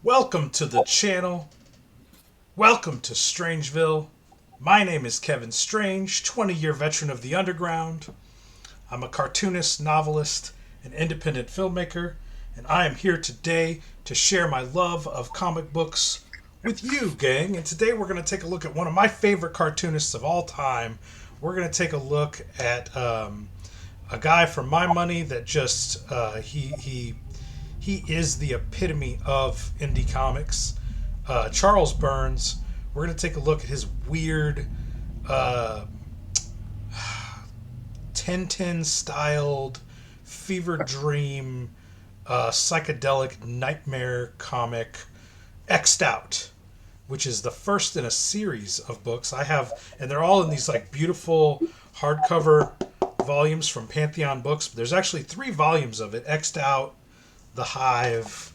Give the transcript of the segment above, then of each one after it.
Welcome to the channel. Welcome to Strangeville. My name is Kevin Strange, 20-year veteran of the underground. I'm a cartoonist, novelist, and independent filmmaker, and I am here today to share my love of comic books with you, gang. And today we're going to take a look at one of my favorite cartoonists of all time. We're going to take a look at a guy for my money that just he is the epitome of indie comics. Charles Burns. We're going to take a look at his weird Tintin styled fever dream psychedelic nightmare comic X'd Out, which is the first in a series of books I have, and they're all in these like beautiful hardcover volumes from Pantheon Books. But there's actually 3 volumes of it: X'd Out, The Hive,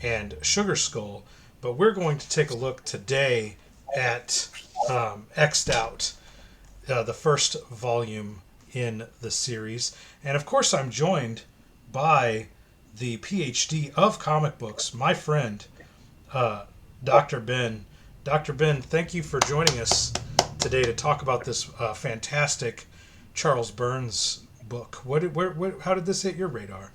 and Sugar Skull. But we're going to take a look today at X'd Out, the first volume in the series. And of course, I'm joined by the PhD of comic books, my friend, Dr. Ben. Dr. Ben, thank you for joining us today to talk about this fantastic Charles Burns book. How did this hit your radar?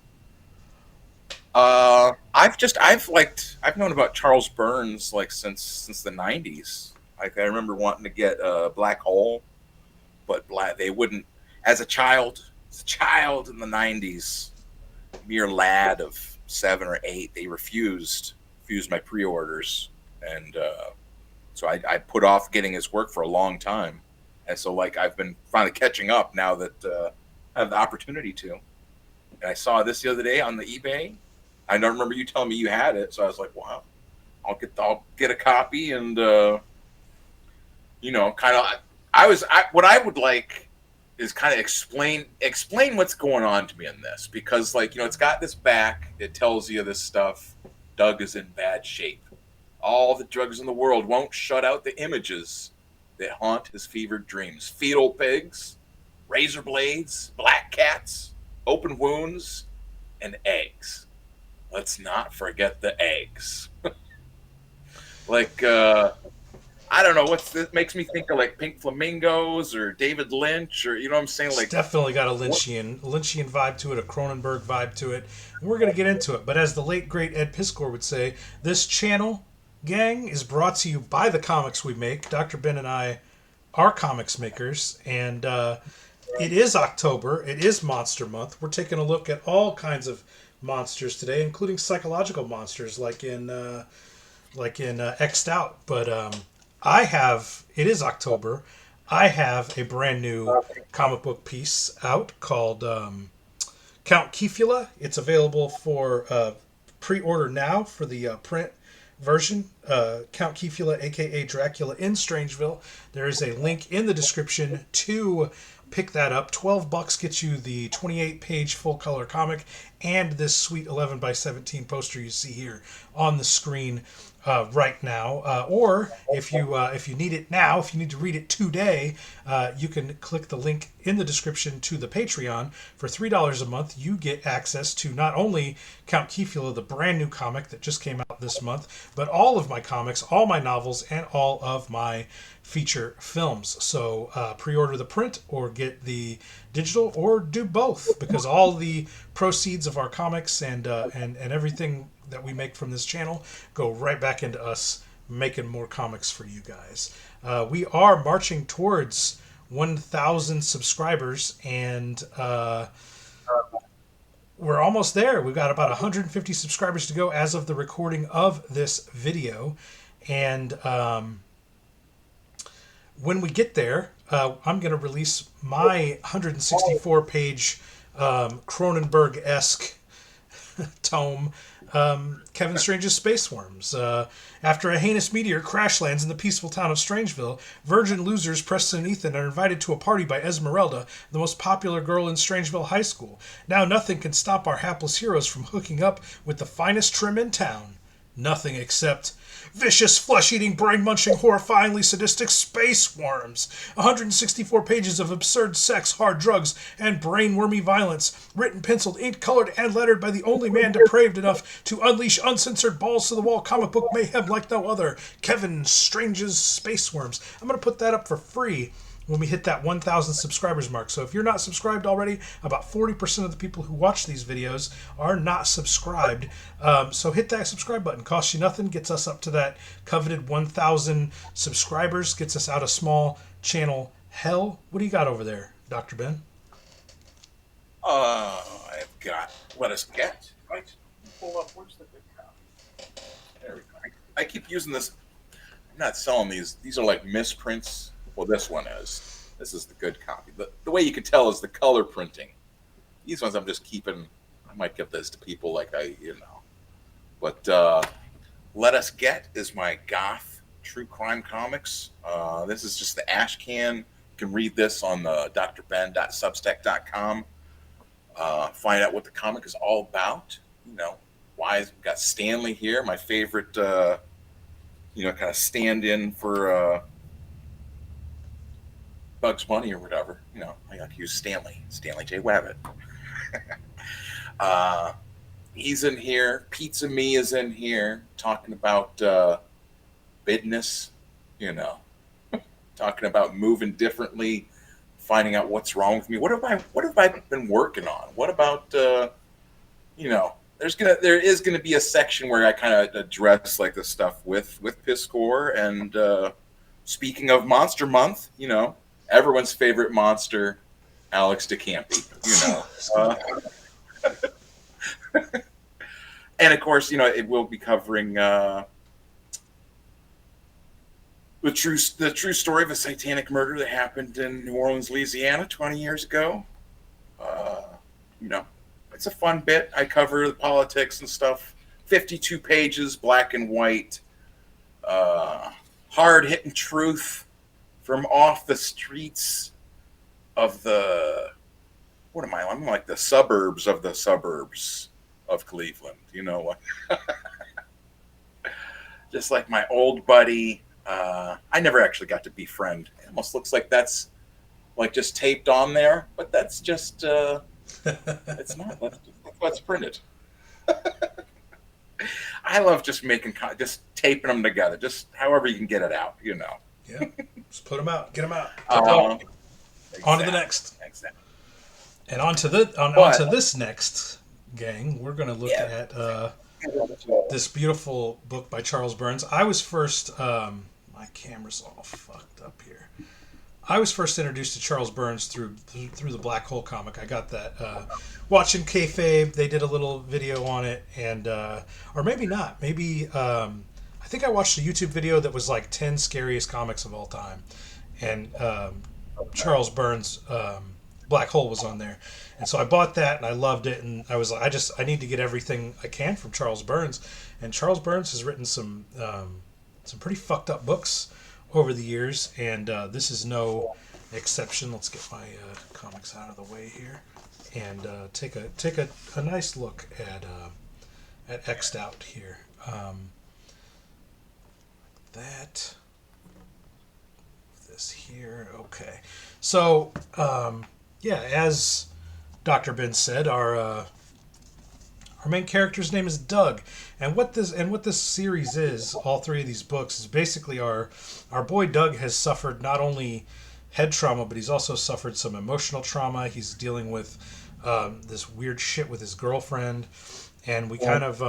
I've known about Charles Burns like since the '90s. Like I remember wanting to get Black Hole, but they wouldn't. As a child in the '90s, mere lad of 7 or 8, they refused my pre-orders, and so I put off getting his work for a long time. And so like I've been finally catching up now that I have the opportunity to. And I saw this the other day on the eBay. I don't remember you telling me you had it, so I was like, "Wow, I'll get a copy." And kind of, what I would like is kind of explain what's going on to me in this, because it's got this back. It tells you this stuff. Doug is in bad shape. All the drugs in the world won't shut out the images that haunt his fevered dreams: fetal pigs, razor blades, black cats, open wounds, and eggs. Let's not forget the eggs. I don't know what's this makes me think of, like Pink Flamingos or David Lynch, or what I'm saying. It's definitely got a Lynchian vibe to it, a Cronenberg vibe to it. And we're going to get into it. But as the late, great Ed Piskor would say, this channel, gang, is brought to you by the comics we make. Dr. Ben and I are comics makers. And it is October. It is Monster Month. We're taking a look at all kinds of monsters today, including psychological monsters like in X'd Out. But it is October. I have a brand new comic book piece out called Count Kefula. It's available for pre-order now for the print version. Count Kefula, aka Dracula in Strangeville. There is a link in the description to pick that up. $12 gets you the 28-page full-color comic and this sweet 11x17 poster you see here on the screen right now. Or if you need it now, if you need to read it today, you can click the link in the description to the Patreon. For $3 a month, you get access to not only Count Kefula, the brand new comic that just came out this month, but all of my comics, all my novels, and all of my feature films. So pre-order the print or get the digital, or do both, because all the proceeds of our comics and everything that we make from this channel go right back into us making more comics for you guys. We are marching towards 1,000 subscribers, and we're almost there. We've got about 150 subscribers to go as of the recording of this video. And when we get there, I'm going to release my 164-page Cronenberg-esque tome, Kevin Strange's Space Worms. After a heinous meteor crash lands in the peaceful town of Strangeville, virgin losers Preston and Ethan are invited to a party by Esmeralda, the most popular girl in Strangeville High School. Now nothing can stop our hapless heroes from hooking up with the finest trim in town. Nothing except vicious, flesh-eating, brain-munching, horrifyingly sadistic space worms. 164 pages of absurd sex, hard drugs, and brain-wormy violence. Written, penciled, inked, colored, and lettered by the only man depraved enough to unleash uncensored balls-to-the-wall comic book mayhem like no other. Kevin Strange's Space Worms. I'm going to put that up for free when we hit that 1,000 subscribers mark. So if you're not subscribed already, about 40% of the people who watch these videos are not subscribed. So hit that subscribe button. Costs you nothing. Gets us up to that coveted 1,000 subscribers. Gets us out of small channel hell. What do you got over there, Dr. Ben? I've got Let Us Get. Right. Pull up. Where's the good copy? There we go. I keep using this. I'm not selling these. These are like misprints. Well, this one is. This is the good copy. The way you can tell is the color printing. These ones I'm just keeping. I might give this to people like But Let Us Get is my goth true crime comics. This is just the ash can. You can read this on the drben.substack.com. Find out what the comic is all about. Why we've got Stanley here, my favorite, kind of stand-in for Bugs Bunny or whatever. I got to use Stanley J. Wabbit. He's in here. Pizza Me is in here talking about bidness, talking about moving differently, finding out what's wrong with me. What have I been working on? What about there is gonna be a section where I kind of address like the stuff with Piscor. And speaking of Monster Month, everyone's favorite monster, Alex DeCampi. And of course, it will be covering the true story of a satanic murder that happened in New Orleans, Louisiana, 20 years ago. It's a fun bit. I cover the politics and stuff. 52 pages, black and white, hard-hitting truth from off the streets of I'm like the suburbs of Cleveland. Just like my old buddy. I never actually got to befriend. It almost looks like that's like just taped on there, but that's just it's not. Let's print it. I love just just taping them together, just however you can get it out. Yeah, just put them out, get them out. Exactly. On to the next. Exactly. And on to this next, gang, we're going to look at this beautiful book by Charles Burns. I was first, my camera's all fucked up here. I was first introduced to Charles Burns through the Black Hole comic. I got that watching Kayfabe. They did a little video on it, and or maybe not. Maybe I think I watched a YouTube video that was like 10 scariest comics of all time, and Charles Burns' Black Hole was on there. And so I bought that and I loved it, and I was like, I need to get everything I can from Charles Burns. And Charles Burns has written some pretty fucked up books over the years, and this is no exception. Let's get my comics out of the way here and take a nice look at X'd Out here. This here, okay. So as Dr. Ben said, our main character's name is Doug, and what this series is, all three of these books, is basically our boy Doug has suffered not only head trauma, but he's also suffered some emotional trauma. He's dealing with this weird shit with his girlfriend, and we kind of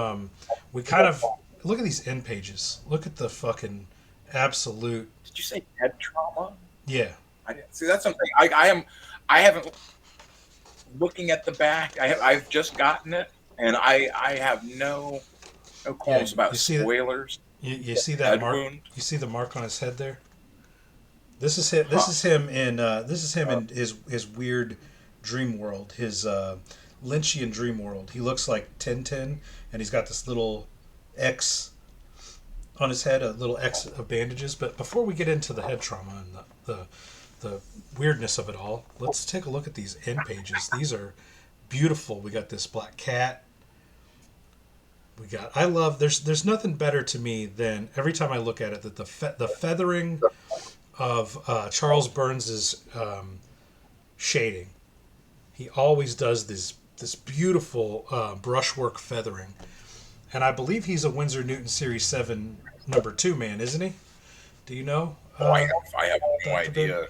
look at these end pages. Look at the fucking absolute. Did you say head trauma? Yeah. I didn't see. That's something I haven't. Looking at the back, I've just gotten it, and I have no qualms about spoilers. You see that mark? Wound. You see the mark on his head there? This is him. This is him in his weird dream world. His Lynchian dream world. He looks like Tintin, and he's got this little X on his head, a little X of bandages. But before we get into the head trauma and the weirdness of it all, let's take a look at these end pages. These are beautiful. We got this black cat. we got. I love. There's nothing better to me than every time I look at it that the feathering of Charles Burns's shading. He always does this beautiful brushwork feathering, and I believe he's a Winsor Newton Series 7 #2 man, isn't he? Do you know? I have no Dr. Ben? idea.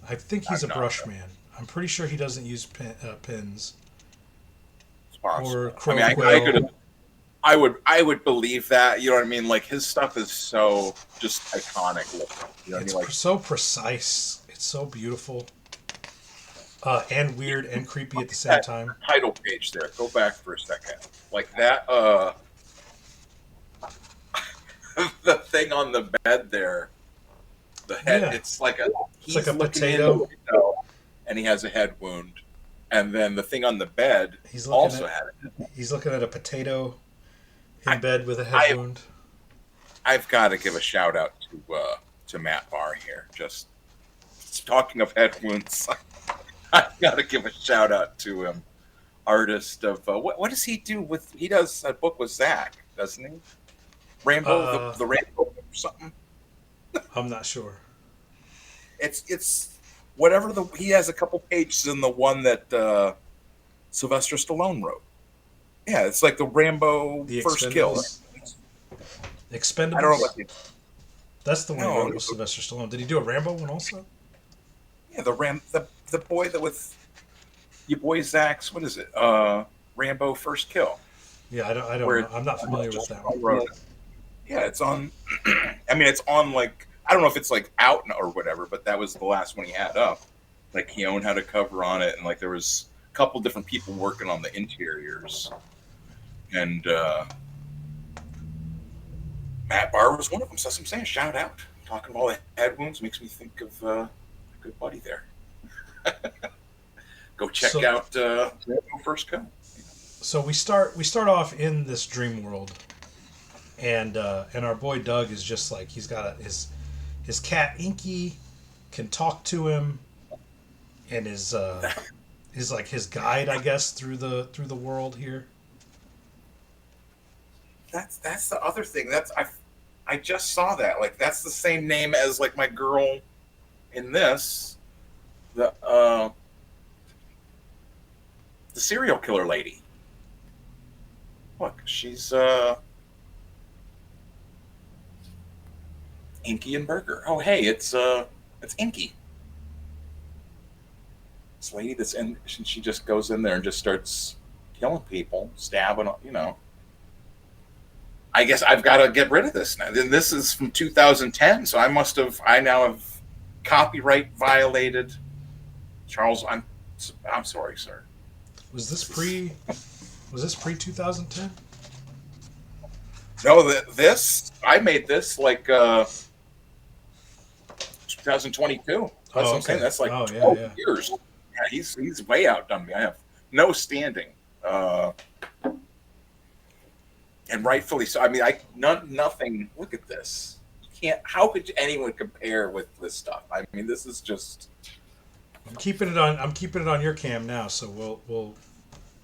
I think he's I'm a not brush sure. man. I'm pretty sure he doesn't use pins It's possible. or I mean, crow I quill. could. I would believe that. You know what I mean? Like his stuff is so just iconic looking. You know what I It's mean? Like so precise. It's so beautiful, and weird and creepy at the same that time. title page there. Go back for a second. Like that. The thing on the bed there. The head. Yeah, It's like it's like he's a looking in potato. the window, and he has a head wound. And then the thing on the bed He's looking also at had it. he's looking at a potato in I, bed with a head I wound. I've got to give a shout out to Matt Barr here. Just talking of head wounds, I've got to give a shout out to him. Artist of what does he do with? He does a book with Zach, doesn't he? Rainbow, Uh, the Rainbow or something. I'm not sure. It's whatever the he has a couple pages in the one that Sylvester Stallone wrote. Yeah, it's like the Rambo The first kill. Expendables. I don't know Expendables. what the That's the one he no, wrote with Sylvester Stallone. Did he do a Rambo one also? yeah, the boy that with your boy Zach's what is it? Rambo First Kill. Yeah, I don't Where know. I'm not familiar with that one. wrote it. Yeah, it's on. I mean, it's on like I don't know if it's like out or whatever, but that was the last one he had up. Like Keown had a cover on it, and like there was a couple different people working on the interiors, and Matt Barr was one of them. So that's what I'm saying. Shout out. Talking about all the head wounds makes me think of a good buddy there. Go check So out First Kill. so we start off in this dream world, and our boy Doug is just like he's got his cat Inky can talk to him, and is like his guide, I guess, through the world here. That's the other thing. I just saw that. Like that's the same name as like my girl in this, the serial killer lady. Look, she's Inky and Burger. Oh hey, it's Inky. This lady that's in she just goes in there and just starts killing people, stabbing, you know. I guess I've got to get rid of this now. Then this is from 2010, so I now have copyright violated. Charles, I'm sorry, sir. Was this pre 2010? No, this I made this like 2022. That's what I'm saying. Okay. That's like Oh, yeah, 12 yeah. years. Yeah, he's way outdone me. I have no standing. And rightfully so. I mean, nothing. Look at this. You can't. How could anyone compare with this stuff? I mean, this is just. I'm keeping it on your cam now, so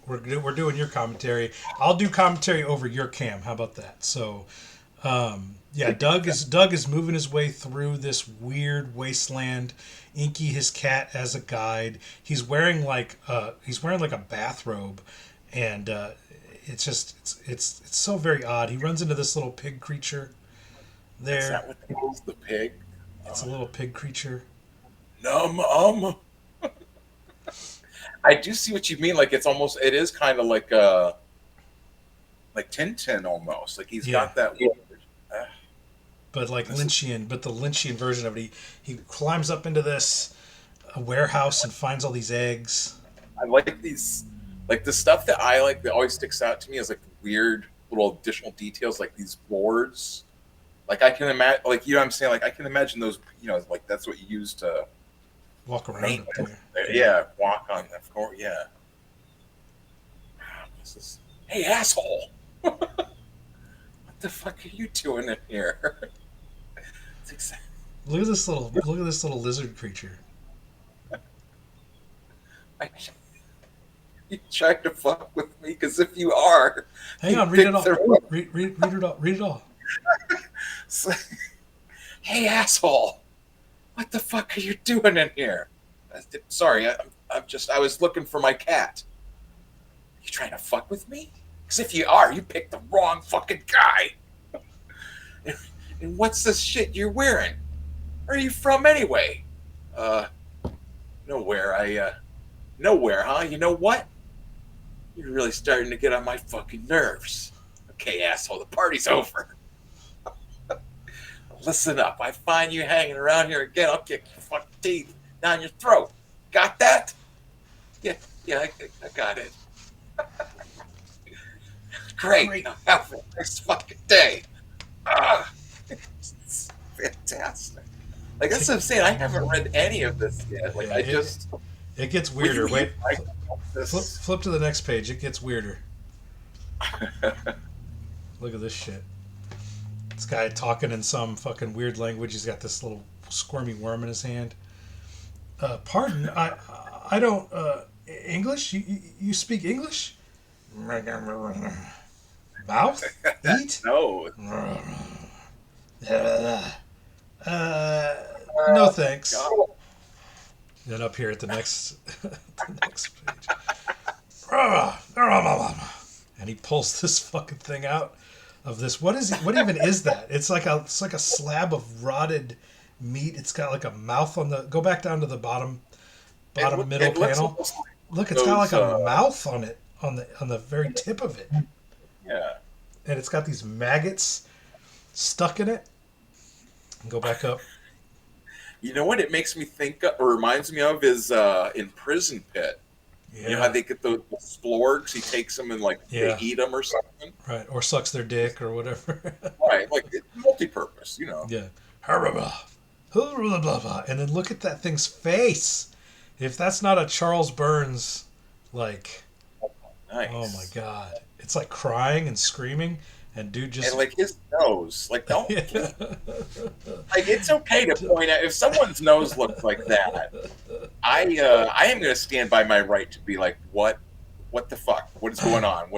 we're doing your commentary. I'll do commentary over your cam. How about that? So, yeah, Doug is moving his way through this weird wasteland. Inky, his cat, as a guide. He's wearing like a bathrobe, and it's just it's so very odd. He runs into this little pig creature there. Is that what it is? The pig? It's a little pig creature. No, I do see what you mean. Like it is kind of like Tintin almost. Like he's got that. But like Lynchian, but the Lynchian version of it, he climbs up into this warehouse and finds all these eggs. I like these, like the stuff that I like that always sticks out to me is like weird little additional details, like these boards. Like I can imagine, like you know what I'm saying, like I can imagine those, you know, like that's what you use to Walk around up there. Yeah, walk on. Of course, yeah. Hey, asshole! What the fuck are you doing in here? Look at this little lizard creature. You trying to fuck with me? Because if you are, Hang you on, read it picked all. the wrong. Read it all. Read it all. Hey, asshole! What the fuck are you doing in here? Sorry, I was looking for my cat. You trying to fuck with me? Because if you are, you picked the wrong fucking guy. And what's this shit you're wearing? Where are you from anyway? Uh, nowhere. Nowhere, huh? You know what? You're really starting to get on my fucking nerves. Okay, asshole, the party's over. Listen up. I find you hanging around here again, I'll kick your fucking teeth down your throat. Got that? Yeah, I got it. Great. Great. Now have a nice fucking day. Ah, it's fantastic. Like that's what I'm saying. I haven't read any of this yet. Like Yeah, I just it gets will weirder. Wait, I this. flip to the next page. It gets weirder. Look at this shit. This guy talking in some fucking weird language. He's got this little squirmy worm in his hand. Pardon, I don't English. You speak English? Mouth? Eat? No. No thanks. God. Then up here at the next the next page. And he pulls this fucking thing out of this. What even is that? It's like a slab of rotted meat. It's got like a mouth on the. Go back down to the bottom middle panel. Look, it's got like a mouth on it on the very tip of it. Yeah. And it's got these maggots stuck in it. Go back up. You know what it makes me think of, or reminds me of is in Prison Pit. Yeah. You know how they get the splorgs? He takes them and they eat them or something. Right, or sucks their dick or whatever. Right, like it's multi-purpose, you know. Yeah. And then look at that thing's face. If that's not a Charles Burns, like, Nice. Oh my god, it's like crying and screaming, and dude just and like his nose, like don't like it's okay to point out if someone's nose looks like that. I am going to stand by my right to be like, what the fuck? What is going on?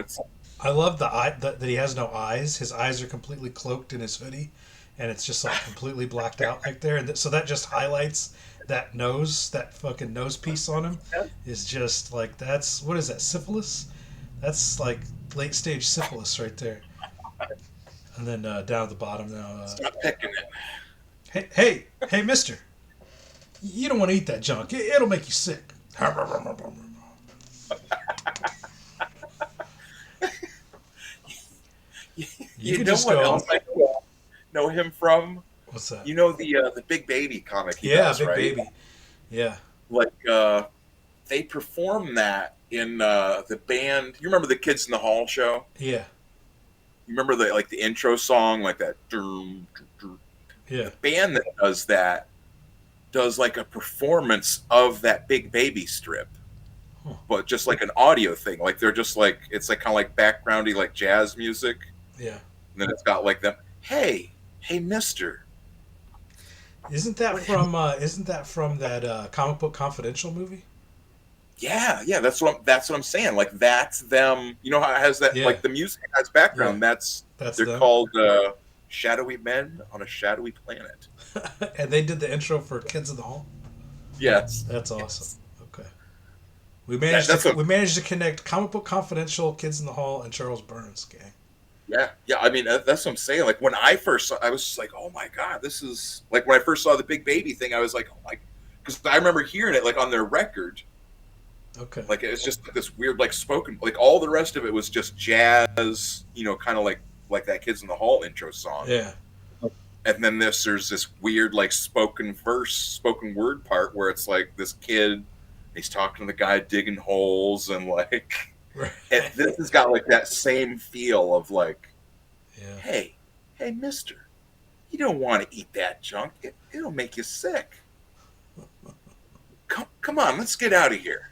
I love that he has no eyes. His eyes are completely cloaked in his hoodie, and it's just like completely blacked out like there. And so that just highlights that nose, that fucking nose piece on him, is just like what is that? Syphilis? That's like late stage syphilis right there. And then down at the bottom now. Stop picking it. Hey, Mister, you don't want to eat that junk. It'll make you sick. You know what else I know him from? What's that? You know the Big Baby comic he does, Big right? Baby. Yeah. Like they perform that in the band. You remember the Kids in the Hall show? Yeah. You remember the intro song, like that? Yeah. The band that does that does like a performance of that Big Baby strip, but just like an audio thing. Like they're just like it's like kind of like backgroundy like jazz music. Yeah. And then it's got like them. Hey, Mister. Isn't that from that Comic Book Confidential movie? Yeah, that's what I'm saying. Like that's them. You know how it has that like the music has background. Yeah. They're them. called Shadowy Men on a Shadowy Planet. And they did the intro for Kids in the Hall. Yes, that's awesome. Okay, we managed to connect Comic Book Confidential, Kids in the Hall, and Charles Burns, gang. Yeah. I mean, that's what I'm saying. Like when I first saw, I was just like, oh my god, this is like when I first saw the Big Baby thing. I was like, oh my, because I remember hearing it like on their record. Okay. Like it was just like this weird like spoken. Like all the rest of it was just jazz. You know, kind of like that Kids in the Hall intro song. Yeah. And then there's this weird like spoken word part where it's like this kid, he's talking to the guy digging holes and like, and this has got like that same feel of like, hey, Mister, you don't want to eat that junk. It'll make you sick. Come on, let's get out of here.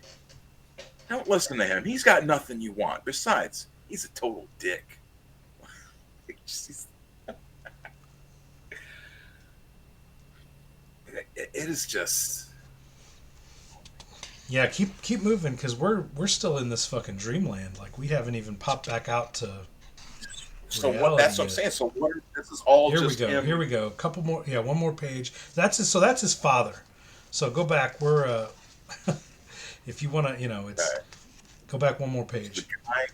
Don't listen to him. He's got nothing you want. Besides, he's a total dick. It is just Yeah, keep moving because we're still in this fucking dreamland. Like we haven't even popped back out to So what? reality That's what I'm yet. saying. So what? This is all Here we just go. Here him. we go. Couple more. Yeah, one more page. That's his. So that's his father. So go back. We're if you want to, it's Okay. go back one more So the page. guy.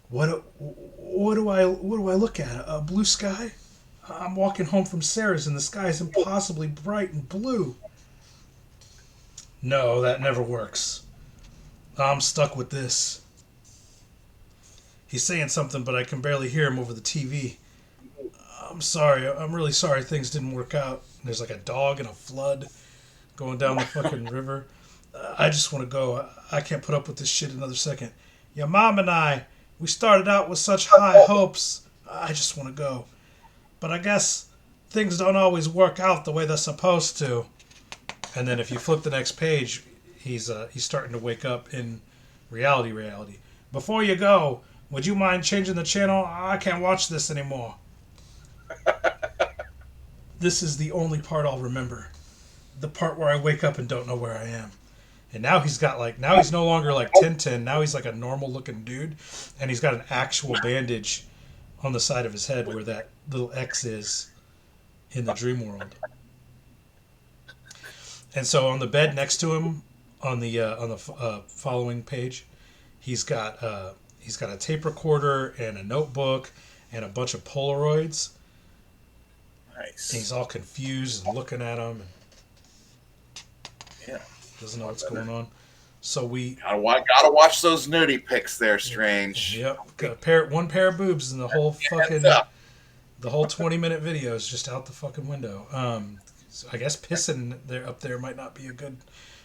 What do I look at? A blue sky? I'm walking home from Sarah's and the sky is impossibly bright and blue. No, that never works. I'm stuck with this. He's saying something, but I can barely hear him over the TV. I'm sorry. I'm really sorry things didn't work out. There's like a dog and a flood going down the fucking river. I just want to go. I can't put up with this shit another second. Your mom and I, we started out with such high hopes. I just want to go. But I guess things don't always work out the way they're supposed to. And then if you flip the next page, he's starting to wake up in reality. Before you go, would you mind changing the channel? I can't watch this anymore. This is the only part I'll remember. The part where I wake up and don't know where I am. And now now he's no longer like Tintin. Now he's like a normal looking dude. And he's got an actual bandage on the side of his head where that little X is in the dream world. And so on the bed next to him, on the following page, he's got a tape recorder and a notebook and a bunch of Polaroids. And he's Nice. all confused and looking at them and Yeah. doesn't know what's going on. So we, Gotta watch those nudie pics there, Strange. yep, got one pair of boobs and Hands up. the whole 20-minute video is just out the fucking window. So I guess pissing there up there might not be a good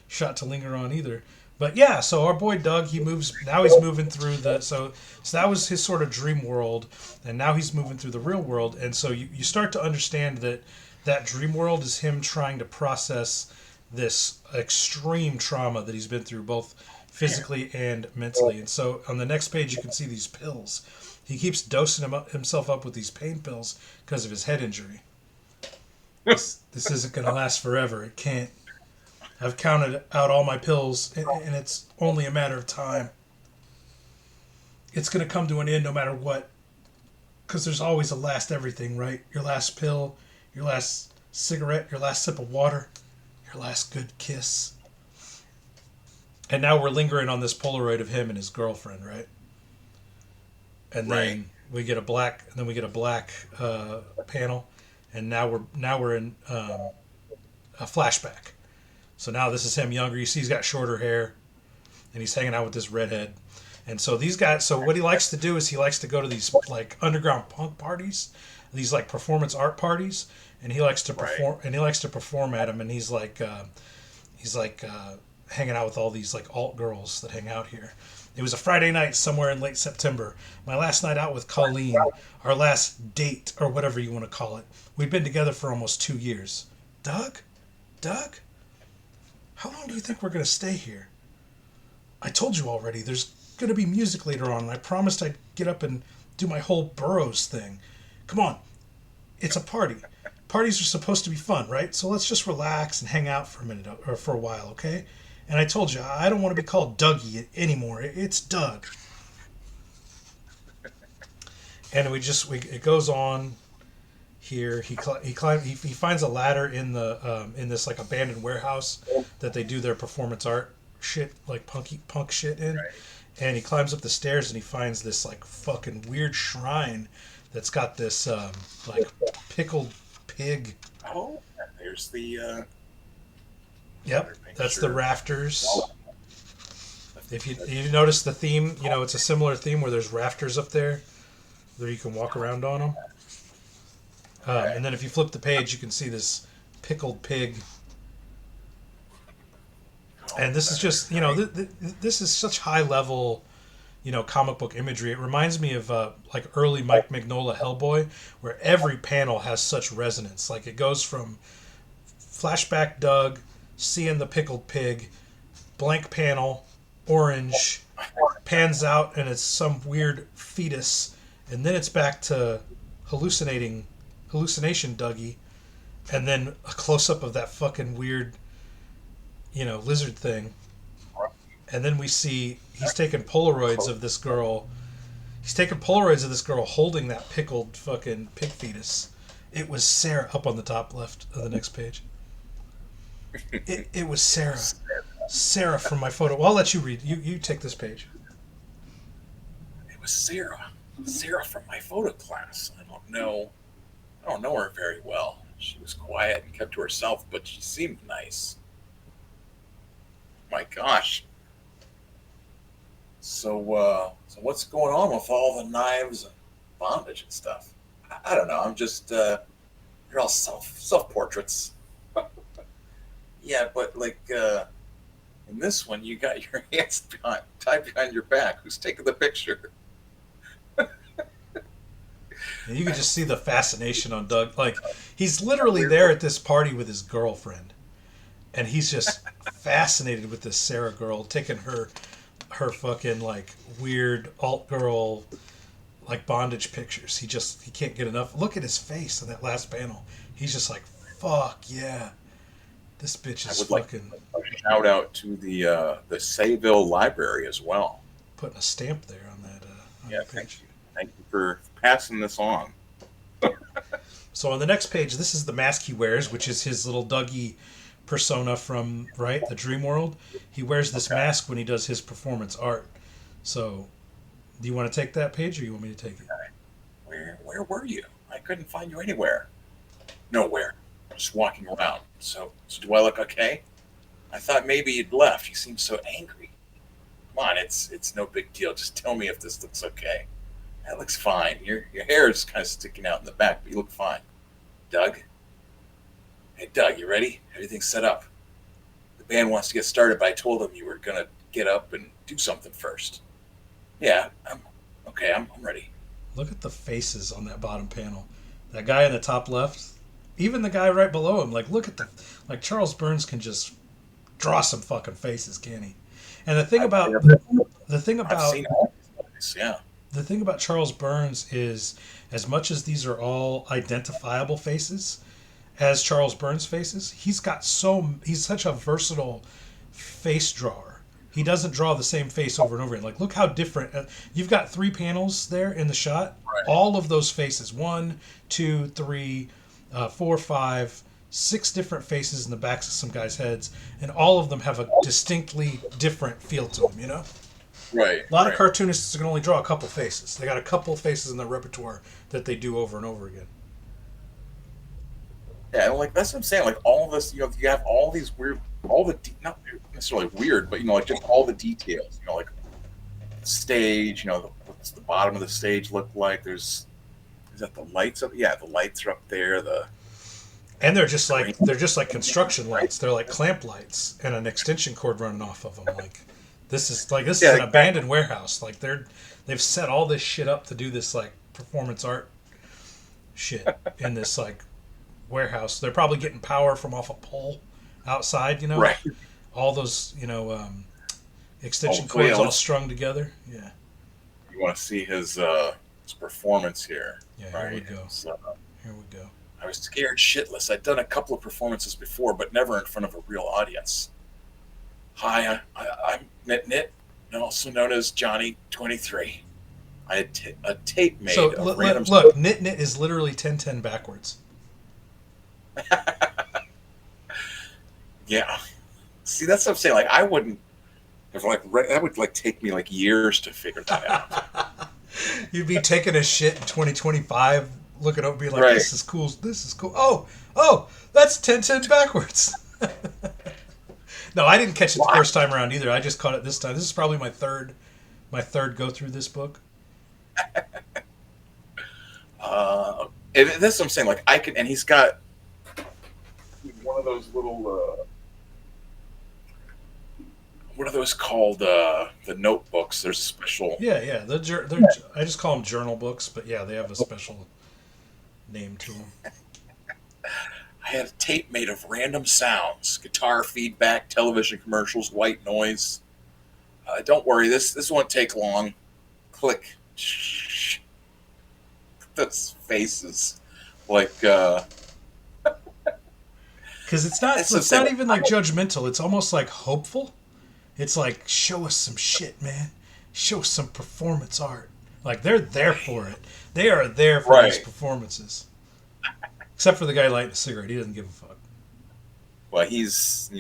shot to linger on either. But yeah, so our boy Doug, he's moving through so that was his sort of dream world, and now he's moving through the real world, and so you start to understand that dream world is him trying to process this extreme trauma that he's been through, both physically and mentally. And so on the next page, you can see these pills. He keeps dosing himself up with these pain pills because of his head injury. This isn't going to last forever. It can't. I've counted out all my pills, and it's only a matter of time. It's going to come to an end no matter what, because there's always a last everything, right? Your last pill, your last cigarette, your last sip of water, your last good kiss. And now we're lingering on this Polaroid of him and his girlfriend, right? And Right. then we get a black panel, and now we're in a flashback. So now this is him younger. You see he's got shorter hair, and he's hanging out with this redhead. And so these guys, so what he likes to do is he likes to go to these like underground punk parties, these like performance art parties, and he likes to perform at them. And he's like hanging out with all these like alt girls that hang out here. It was a Friday night somewhere in late September. My last night out with Colleen, our last date or whatever you want to call it. We'd been together for almost 2 years. Doug? How long do you think we're going to stay here? I told you already, there's going to be music later on, and I promised I'd get up and do my whole Burroughs thing. Come on, it's a party. Parties are supposed to be fun, right? So let's just relax and hang out for a minute or for a while, okay? And I told you, I don't want to be called Dougie anymore. It's Doug. And it goes on here. He finds a ladder in this like abandoned warehouse that they do their performance art shit, like punk shit in. Right. And he climbs up the stairs and he finds this like fucking weird shrine that's got this like pickled pig. Oh, there's the. Yep, that's the rafters. If you notice the theme, it's a similar theme where there's rafters up there you can walk around on them. And then if you flip the page, you can see this pickled pig. And this is just, this is such high level, comic book imagery. It reminds me of like early Mike Mignola Hellboy, where every panel has such resonance. Like it goes from flashback Doug, seeing the pickled pig, blank panel, orange, pans out and it's some weird fetus, and then it's back to hallucination Dougie, and then a close up of that fucking weird, lizard thing. And then we see he's taking Polaroids of this girl. He's taking Polaroids of this girl holding that pickled fucking pig fetus. It was Sarah up on the top left of the next page. It was Sarah. Sarah from my photo. Well, I'll let you read. You take this page. It was Sarah. Sarah from my photo class. I don't know her very well. She was quiet and kept to herself, but she seemed nice. My gosh. So what's going on with all the knives and bondage and stuff? I don't know. I'm just they're all self portraits. Yeah, but like in this one, you got your hands tied behind your back. Who's taking the picture? And you can just see the fascination on Doug. Like, he's literally there at this party with his girlfriend. And he's just fascinated with this Sarah girl, taking her fucking, like, weird alt girl, like, bondage pictures. He can't get enough. Look at his face in that last panel. He's just like, fuck, yeah. This bitch is fucking... Like a shout out to the Sayville Library as well. Putting a stamp there on that page. Thank you for passing this on. So on the next page, this is the mask he wears, which is his little Dougie persona from, right, the Dream World. He wears this mask when he does his performance art. So, do you want to take that page, or you want me to take it? Where were you? I couldn't find you anywhere. Nowhere. Just walking around. So do I look okay? I thought maybe you'd left. You seem so angry. Come on, it's no big deal. Just tell me if this looks okay. That looks fine. Your hair is kind of sticking out in the back, but you look fine. Doug? Hey, Doug, you ready? Everything's set up. The band wants to get started, but I told them you were going to get up and do something first. Yeah, I'm ready. Look at the faces on that bottom panel. That guy in the top left, even the guy right below him, like, look at like, Charles Burns can just draw some fucking faces, can't he? And the thing about I've seen all these, yeah. The thing about Charles Burns is, as much as these are all identifiable faces, as Charles Burns faces, he's such a versatile face drawer. He doesn't draw the same face over and over again. Like, look how different. You've got 3 panels there in the shot. Right. All of those faces, 1, 2, 3, 4, 5, 6 different faces in the backs of some guys' heads, and all of them have a distinctly different feel to them, you know? Right. A lot of cartoonists can only draw a couple faces. They got a couple faces in their repertoire that they do over and over again. Yeah, like that's what I'm saying. Like all this, you have all these weird, not necessarily weird, but like just all the details. Like the stage. What's the bottom of the stage look like? Is that the lights up? Yeah, the lights are up there. And they're just like construction lights. They're like clamp lights and an extension cord running off of them. Like this is an abandoned warehouse. Like they've set all this shit up to do this like performance art shit in this like warehouse. They're probably getting power from off a pole outside. Right. All those extension cords all strung together. Yeah. You want to see his performance here? Yeah. Right? Here we go. So, here we go. I was scared shitless. I'd done a couple of performances before, but never in front of a real audience. Hi, I'm Nit Nit, also known as Johnny 23. I had a tape made of random... Look, Nit Nit is literally 1010 backwards. Yeah. See, that's what I'm saying. Like, I wouldn't... that would, take me, years to figure that out. You'd be taking a shit in 2025... looking up and being like, right. This is cool. Oh, that's 1010 backwards. No, I didn't catch it the first time around either. I just caught it this time. This is probably my third go through this book. And that's what I'm saying. Like, I can, and he's got one of those little, what are those called? The notebooks. There's a special. Yeah. I just call them journal books, but yeah, they have a special name to them. I had a tape made of random sounds, guitar feedback, television commercials, white noise. Don't worry, this won't take long. Click. Shh. Those faces, because it's not even like judgmental. It's almost like hopeful. It's like, show us some shit, man. Show us some performance art. Like, they're there for it. They are there for these Right. performances. Except for the guy lighting a cigarette. He doesn't give a fuck. Well, he's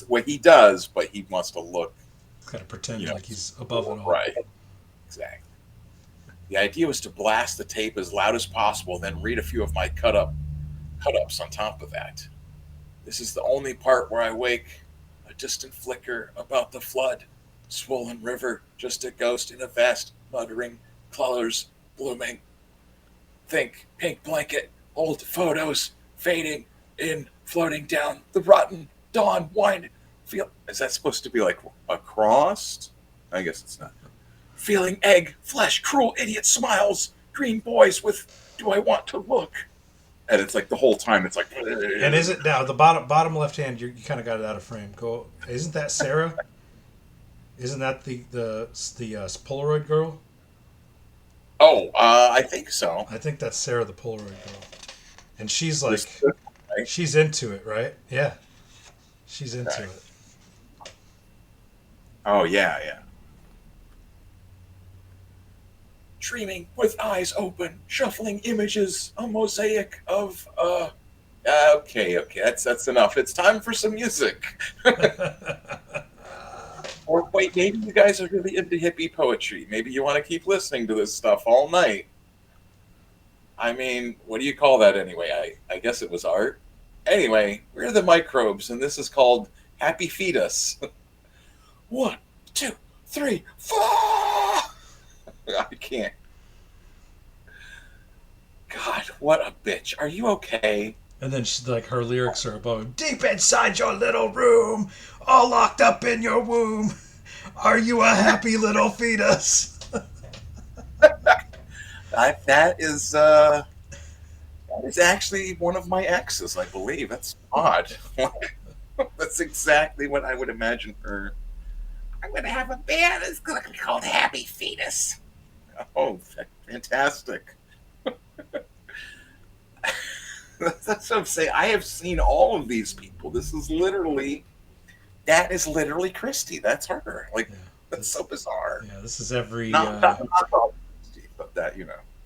what he does, but he wants to look, He's got to pretend you know, like he's above it all. right. Exactly. The idea was to blast the tape as loud as possible, then read a few of my cut ups on top of that. This is the only part where I wake, a distant flicker about the flood, swollen river, just a ghost in a vest, muttering, colors blooming. Think pink blanket, old photos fading in, floating down the rotten dawn wine. Feel is that supposed to be like a cross? I guess it's not. Feeling egg, flesh, cruel idiot smiles, green boys with do I want to look? And it's like the whole time it's like And is it now the bottom left hand? You kind of got it out of frame. Go. Isn't that Sarah? Isn't that the Polaroid girl? oh, I think so. I think that's Sarah, the Polaroid girl. And she's This, like, right? she's into it, right? Yeah, she's into Okay. it. Oh yeah. Dreaming with eyes open, shuffling images, a mosaic of okay, that's enough. It's time for some music. Or wait, maybe you guys are really into hippie poetry. Maybe you want to keep listening to this stuff all night. I mean, what do you call that anyway? I guess it was art. Anyway, we're the microbes, and this is called Happy Fetus. 1, 2, 3, 4. I can't. God, what a bitch. Are you okay? And then she's like, her lyrics are above, deep inside your little room, all locked up in your womb. Are you a happy little fetus? That is actually one of my exes, I believe. That's odd. That's exactly what I would imagine her. I'm gonna have a band. It's gonna be called Happy Fetus. Oh, fantastic! That's what I'm saying. I have seen all of these people. That is literally Christy. That's her. Like, Yeah, that's so bizarre. yeah. This is every Not all Christy, but that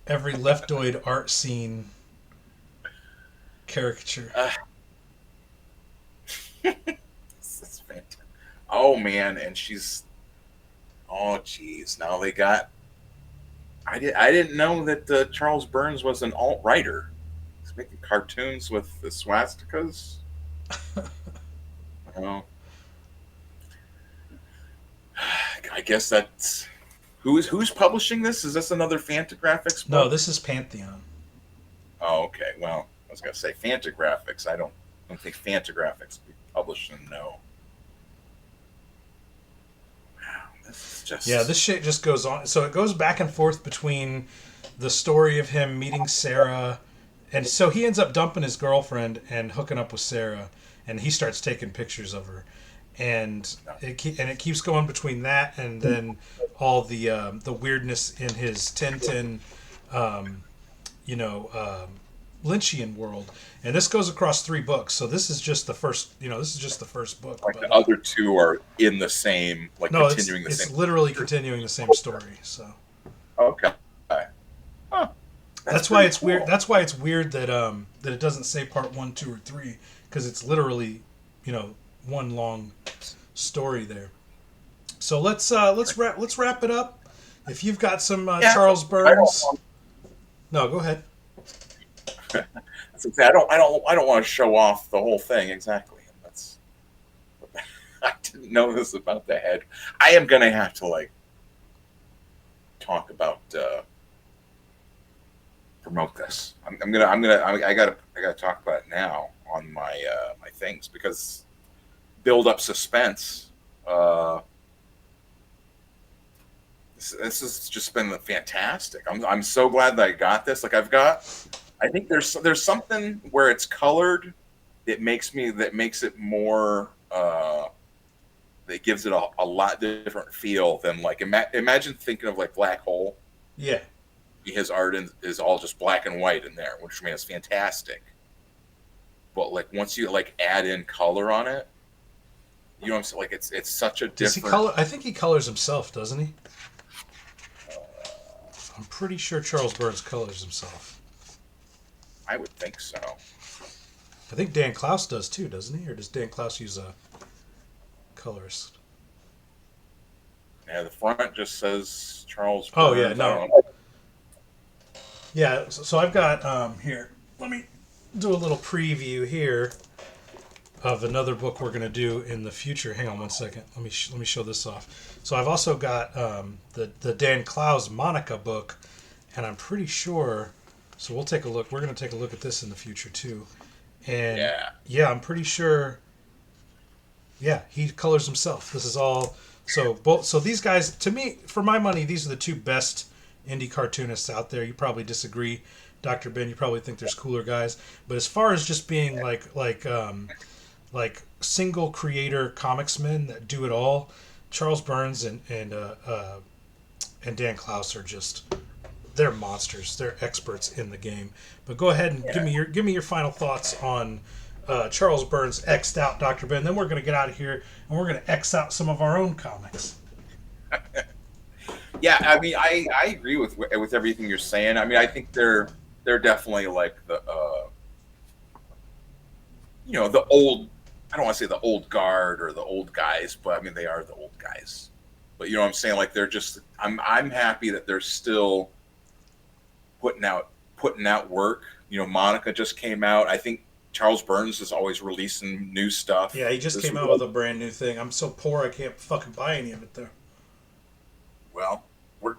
every leftoid art scene caricature. That's fantastic. Oh man, and she's. Oh geez, now they got. I didn't know that Charles Burns was an alt writer. He's making cartoons with the swastikas. Oh, I guess that's who's publishing this. Is this another Fantagraphics book? No, this is Pantheon. Oh, okay. Well, I was gonna say Fantagraphics. I don't think Fantagraphics will be publishing. No. Wow, this is just. Yeah, this shit just goes on. So it goes back and forth between the story of him meeting Sarah, and so he ends up dumping his girlfriend and hooking up with Sarah, and he starts taking pictures of her, and it keeps going between that and then all the weirdness in his Tintin, um, Lynchian world, and this goes across 3 books. So this is just the first. This is just the first book. Like But the other two are in the same, like no, continuing the it's same. literally continuing the same story. So. Okay. Huh. That's why pretty it's cool. weird. That's why it's weird that it doesn't say part 1, 2, or 3 because it's literally, one long story there. So let's wrap it up. If you've got some Yeah, Charles Burns, no, go ahead. I don't want to show off the whole thing exactly. That's I didn't know this about the head. I am gonna have to talk about promote this. I gotta talk about it now on my my things because build up suspense. This has just been fantastic. I'm so glad that I got this. I think there's something where it's colored that makes it more that gives it a lot different feel than imagine thinking of Black Hole. Yeah, His art is all just black and white in there, which is fantastic. But once you add in color on it, You know what I'm saying? Like it's such a Does he different. color? I think he colors himself, doesn't he? I'm pretty sure Charles Burns colors himself. I would think so. I think Dan Klaus does too, doesn't he? Or does Dan Klaus use a colorist? Yeah, the front just says Charles Oh yeah, Burns. I no, don't know. yeah. So I've got here. Let me do a little preview here of another book we're going to do in the future. Hang on one second. Let me show this off. So I've also got the Dan Klaus Monica book, and I'm pretty sure. So we'll take a look. We're going to take a look at this in the future too. And Yeah. yeah, I'm pretty sure. Yeah, he colors himself. This is all. So both. So these guys, to me, for my money, these are the two best indie cartoonists out there. You probably disagree, Dr. Ben. You probably think there's cooler guys. But as far as just being like single creator comicsmen that do it all, Charles Burns and Dan Klaus are just, they're monsters. They're experts in the game. But go ahead and give me your final thoughts on Charles Burns X'd out Dr. Ben. Then we're going to get out of here and we're going to X out some of our own comics. Yeah, I mean, I agree with everything you're saying. I mean, I think they're definitely like the the old. I don't want to say the old guard or the old guys, but I mean they are the old guys. But you know what I'm saying? Like they're just. I'm happy that they're still putting out work. You know, Monica just came out. I think Charles Burns is always releasing new stuff. Yeah, he just came out with a brand new thing. I'm so poor I can't fucking buy any of it though. Well, we're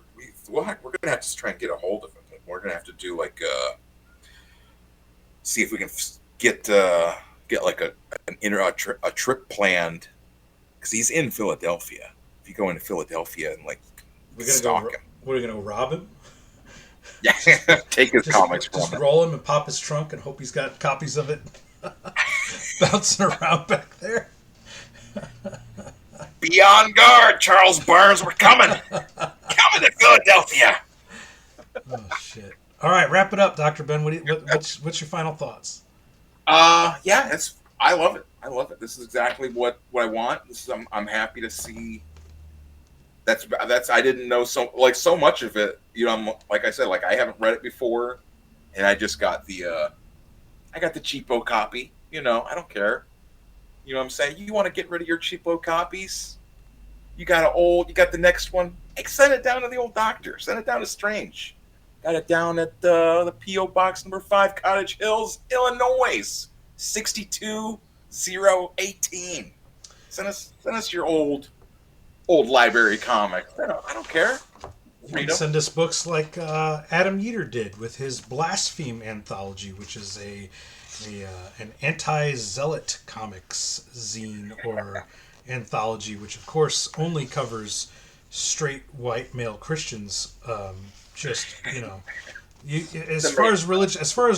gonna have to try and get a hold of him. We're gonna have to do like see if we can get like a trip planned because he's in Philadelphia. If you go into Philadelphia and like stalk him, We're gonna go rob him. Yeah, take his comics from just him. roll him and pop his trunk and hope he's got copies of it bouncing around back there. Be on guard, Charles Burns. We're coming. Coming to Philadelphia. Oh shit! All right, wrap it up, Dr. Ben. What's your final thoughts? Yeah, I love it. I love it. This is exactly what I want. I'm happy to see. That's I didn't know so much of it. You know, I'm like I said, like I haven't read it before, and I just got the cheapo copy. You know, I don't care. You know what I'm saying? You want to get rid of your cheapo copies? You got the next one. Hey, send it down to the old doctor. Send it down to Strange. Got it down at the P.O. Box number 5, Cottage Hills, Illinois, 62018. Send us your old library comic. I don't care. You can send us books like Adam Yeater did with his Blaspheme anthology, which is an anti-zealot comics zine or anthology, which of course only covers straight white male Christians. Just as far as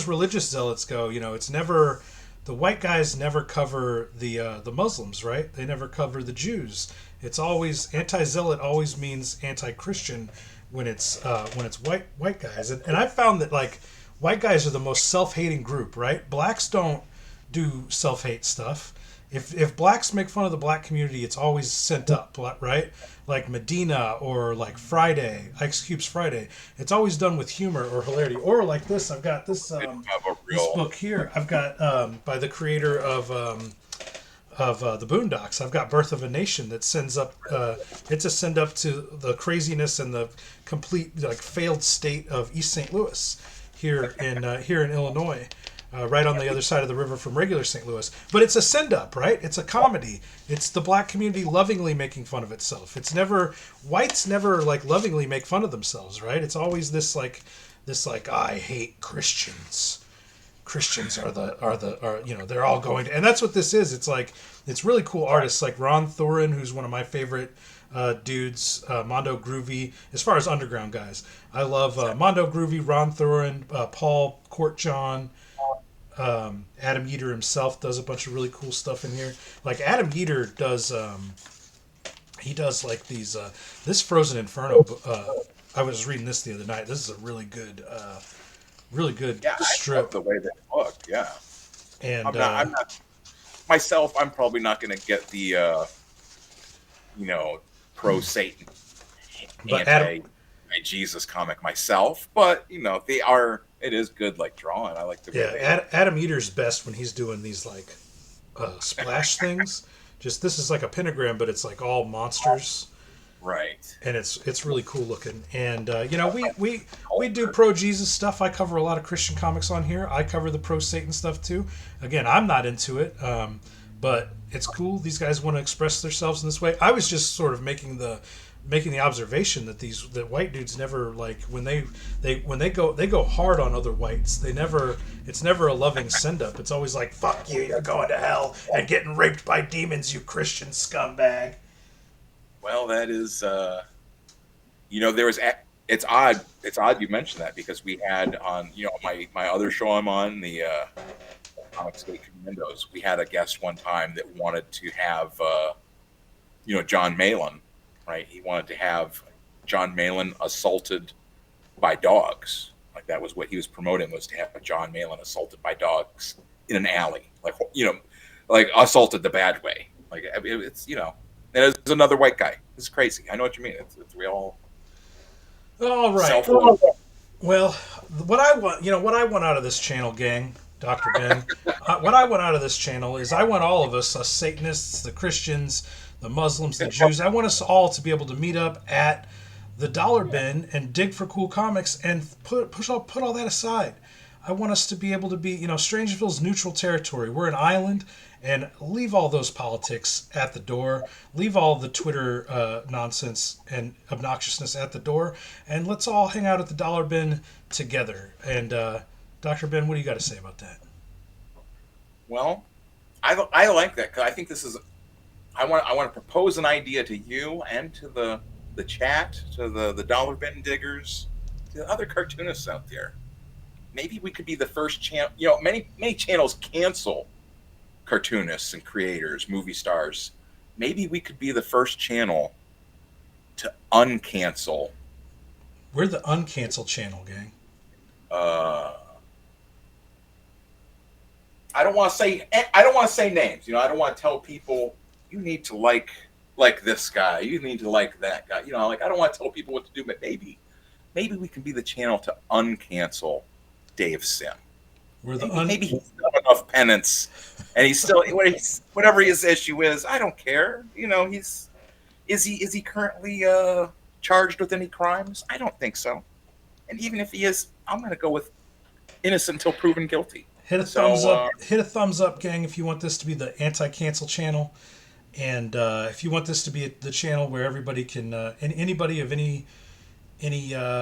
religious zealots go, it's never, the white guys never cover the Muslims, right? They never cover the Jews. It's always anti-zealot always means anti-Christian when it's white guys, and I found that like white guys are the most self-hating group, right? Blacks don't do self-hate stuff. If blacks make fun of the black community, it's always sent up, right? Like Medina or like Friday, Ice Cube's Friday. It's always done with humor or hilarity. Or like this, I've got this this book here. I've got by the creator of the Boondocks. I've got Birth of a Nation that sends up. It's a send up to the craziness and the complete like failed state of East St. Louis here in Illinois. Right on the other side of the river from regular St. Louis. But it's a send-up, right? It's a comedy. It's the black community lovingly making fun of itself. It's never, whites never like lovingly make fun of themselves, right? It's always this like I hate Christians. Christians are they're all going to, and that's what this is. It's like, it's really cool artists like Ron Thurin, who's one of my favorite dudes, Mondo Groovy, as far as underground guys. I love Mondo Groovy, Ron Thurin, Paul Courtjohn. Adam Yeater himself does a bunch of really cool stuff in here. Like Adam Yeater does, he does like these. This Frozen Inferno. I was reading this the other night. This is a really good strip. I love the way they look. Yeah, and myself, I'm probably not going to get the pro Satan, But Adam, anti Jesus comic myself. But they are. It is good, like drawing. I like the way yeah, they. Adam Eater's best when he's doing these like splash things. Just this is like a pentagram, but it's like all monsters, Right. and it's really cool looking. And we do pro Jesus stuff. I cover a lot of Christian comics on here. I cover the pro Satan stuff too. Again, I'm not into it, but it's cool. These guys want to express themselves in this way. I was just sort of making the observation that that white dudes never, like, when they go hard on other whites. It's never a loving send up. It's always like, fuck you, you're going to hell and getting raped by demons, you Christian scumbag. Well, that is, there was. It's odd. It's odd you mentioned that, because we had on, my other show I'm on, the Comic State Commandos. We had a guest one time that wanted to have, John Malin, right? He wanted to have John Malin assaulted by dogs. Like, that was what he was promoting, was to have John Malin assaulted by dogs in an alley, like assaulted the bad way. Like, it's there's another white guy. This is crazy. I know what you mean. It's real. All right. Well, what I want out of this channel, gang, Dr. Ben, what I want out of this channel is I want all of us Satanists, the Christians, the Muslims, the Jews, I want us all to be able to meet up at the dollar bin and dig for cool comics and put all that aside. I want us to be able to be, Strangerville's neutral territory. We're an island, and leave all those politics at the door. Leave all the Twitter nonsense and obnoxiousness at the door, and let's all hang out at the dollar bin together. And Dr. Ben, what do you got to say about that? Well, I like that, because I think this is. I want to propose an idea to you and to the chat, to the dollar bin diggers, to the other cartoonists out there. Maybe we could be the first channel. Many channels cancel cartoonists and creators, movie stars. Maybe we could be the first channel to uncancel. We're the uncancel channel, gang. I don't want to say names. I don't want to tell people you need to like this guy. You need to like that guy. I don't want to tell people what to do. But maybe we can be the channel to uncancel Dave Sim. Maybe he's done enough penance, and he's still whatever his issue is. I don't care. Is he currently charged with any crimes? I don't think so. And even if he is, I'm going to go with innocent until proven guilty. Hit a thumbs up. Hit a thumbs up, gang, if you want this to be the anti-cancel channel, and if you want this to be the channel where everybody can, anybody of any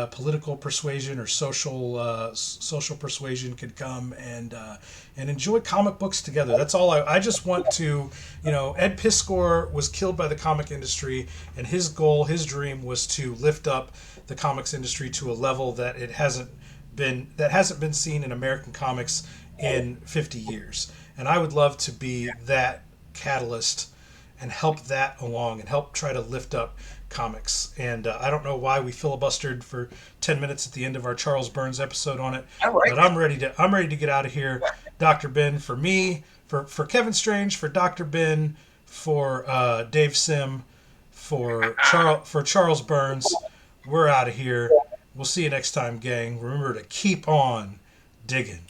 political persuasion or social persuasion could come and enjoy comic books together. That's all. I just want to, Ed Piskor was killed by the comic industry, and his goal, his dream, was to lift up the comics industry to a level that hasn't been seen in American comics in 50 years. And I would love to be that catalyst and help that along and help try to lift up comics. And I don't know why we filibustered for 10 minutes at the end of our Charles Burns episode on it, but I'm ready to get out of here. Dr. Ben, for me, for Kevin Strange, for Dr. Ben, for Dave Sim, for Charles Burns, we're out of here. We'll see you next time, gang. Remember to keep on digging.